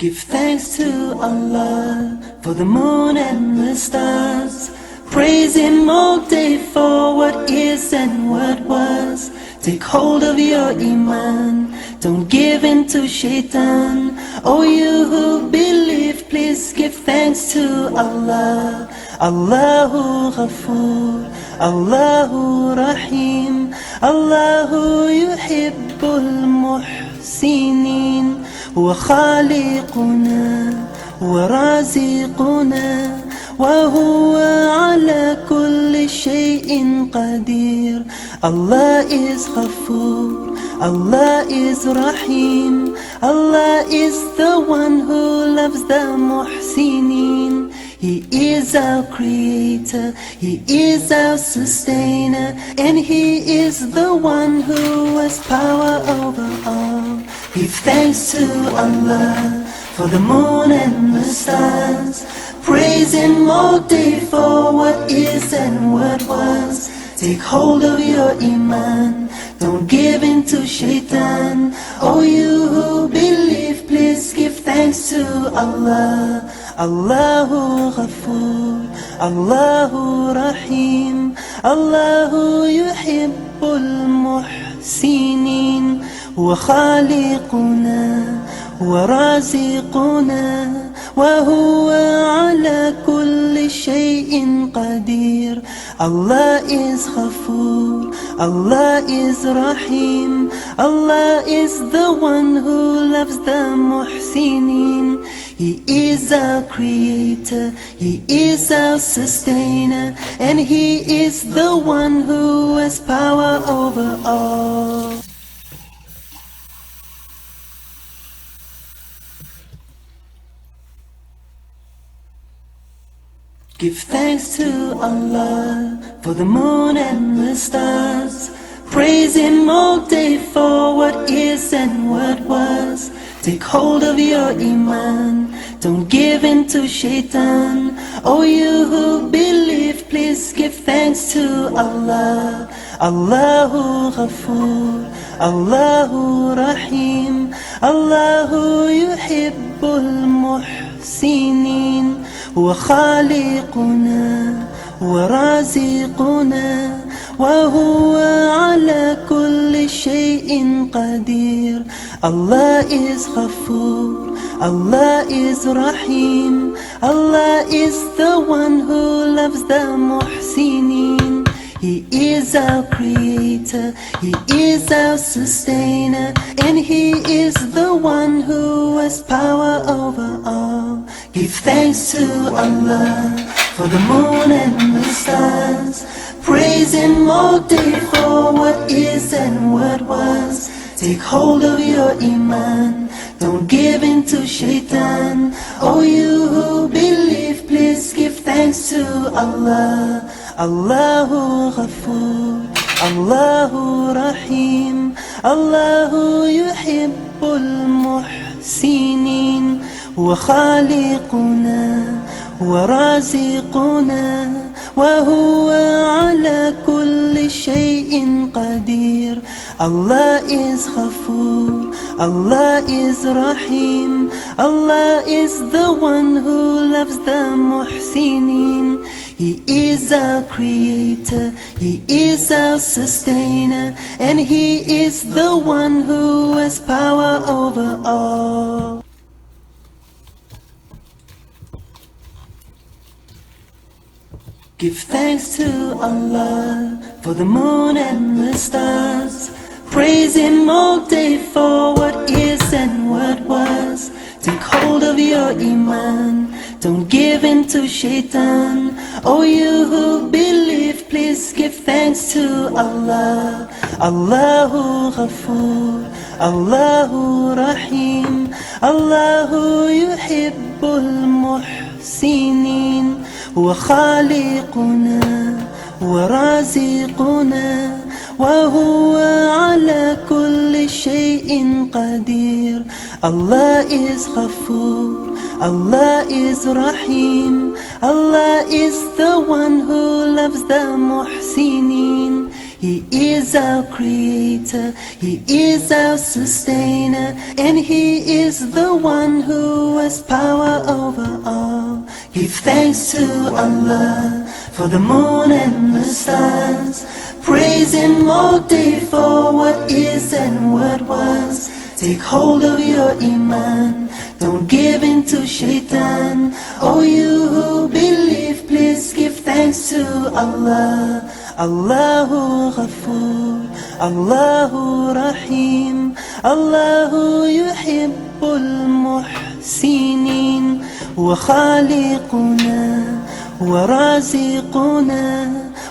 Give thanks to Allah for the moon and the stars. Praise Him all day for what is and what was. Take hold of your iman, don't give in to shaitan. Oh, you who believe, please give thanks to Allah. Allahu Ghafoor, Allahu Rahim, Allahu yuhibbul muhsinin. هو خالقنا ورازقنا وهو على كل شيء قدير. Allah is Ghafoor, Allah is Rahim, Allah is the one who loves the muhsinin. He is our creator, He is our sustainer, and He is the one who has power over all. Give thanks to Allah for the moon and the stars. Praise Him all day for what is and what was. Take hold of your iman, don't give in to shaitan. Oh, you who believe, please give thanks to Allah. Allahu Ghafoor, Allahu Rahim, Allahu yuhibbul muhsinin. هو خالقنا ورازقنا وهو على كل شيء قدير. Allah is Ghafoor, Allah is Rahim, Allah is the one who loves the muhsinin. He is our creator, He is our sustainer, and He is the one who has power over all. Give thanks to Allah for the moon and the stars. Praise Him all day for what is and what was. Take hold of your iman, don't give in to shaitan. Oh, you who believe, please give thanks to Allah. Allahu Ghafoor, Allahu Rahim, Allahu yuhibbul muhsinin. هو خالقنا ورازقنا وهو على كل شيء قدير. Allah is Ghafoor, Allah is Rahim, Allah is the one who loves the muhsinin. He is our creator, He is our sustainer, and He is the one who has power over all. Give thanks to Allah for the moon and the stars. Praise Him all day for what is and what was. Take hold of your iman, don't give in to shaitan. Oh, you who believe, please give thanks to Allah. Allahu Ghafoor, Allahu Rahim, Allahu yuhibbul muhsinin. هو خالقنا ورازقنا وهو على كل شيء قدير. Allah is Ghafoor, Allah is Rahim, Allah is the one who loves the muhsinin. He is our creator, He is our sustainer, and He is the one who has power over all. Give thanks to Allah for the moon and the stars. Praise Him all day for what is and what was. Take hold of your iman, don't give in to shaitan. Oh, you who believe, please give thanks to Allah. Allahu Ghafoor, Allahu Rahim, Allahu yuhibbul muhsinin. هو خالقنا ورازقنا وهو على كل شيء قدير. Allah is Ghafoor, Allah is Rahim, Allah is the one who loves the muhsinin. He is our creator, He is our sustainer, and He is the one who has power over all. Give thanks to Allah for the moon and the stars. Praise Him all day for what is and what was. Take hold of your iman, don't give in to shaitan. Oh, you who believe, please give thanks to Allah. Allahu Ghafoor, Allahu Rahim, Allahu Yuhibbul Muhsinin, wa Khaliquna wa Raziquna,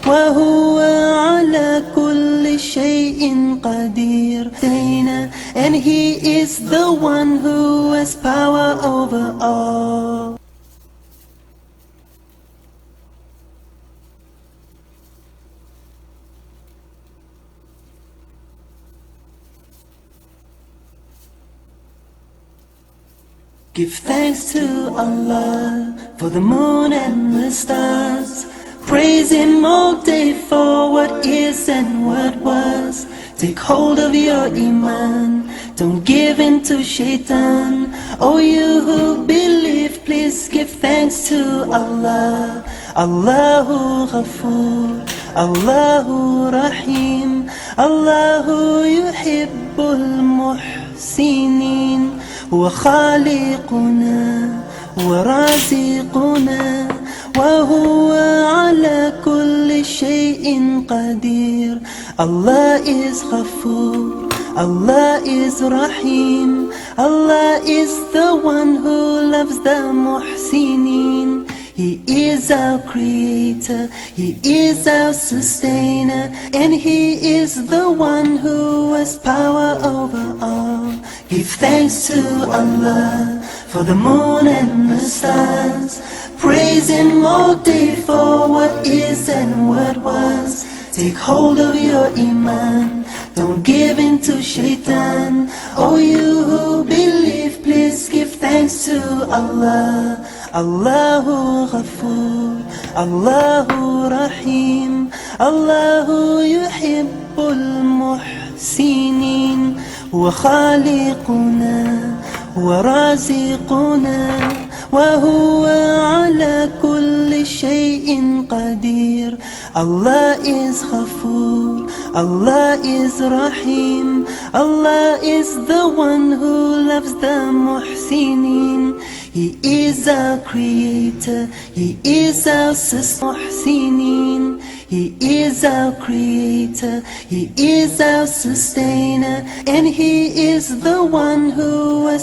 wa huwa ala kulli shay'in qadir. And He is the one who has power over all. Give thanks to Allah for the moon and the stars. Praise Him all day for what is and what was. Take hold of your iman, don't give in to shaitan. Oh, you who believe, please give thanks to Allah. Allahu Ghafoor, Allahu Rahim, Allahu Yuhibbul Muhsinin, wa Khaliquna wa Raziquna, wa huwa ala kulli shay'in qadir. Allah is Ghafoor, Allah is Rahim, Allah is the one who loves the Muhsinin. He is our creator, He is our sustainer, and He is the one who has power over all. Give thanks to Allah for the moon and the stars. Praise Him all day for what is and what was. Take hold of your iman, don't give in to shaitan. Oh, you who believe, please give thanks to Allah. Allahu Ghafoor, Allahu Rahim, Allahu Yuhibbul Muhsinin, wa Khaliquna wa Raziquna, wa huwa ala kulli shay'in qadir. Allah is Ghafoor, Allah is Rahim, Allah is the one who loves the Muhsinin. He is our creator, He is our Muhsinin. He is our creator, He is our sustainer, and He is the one who has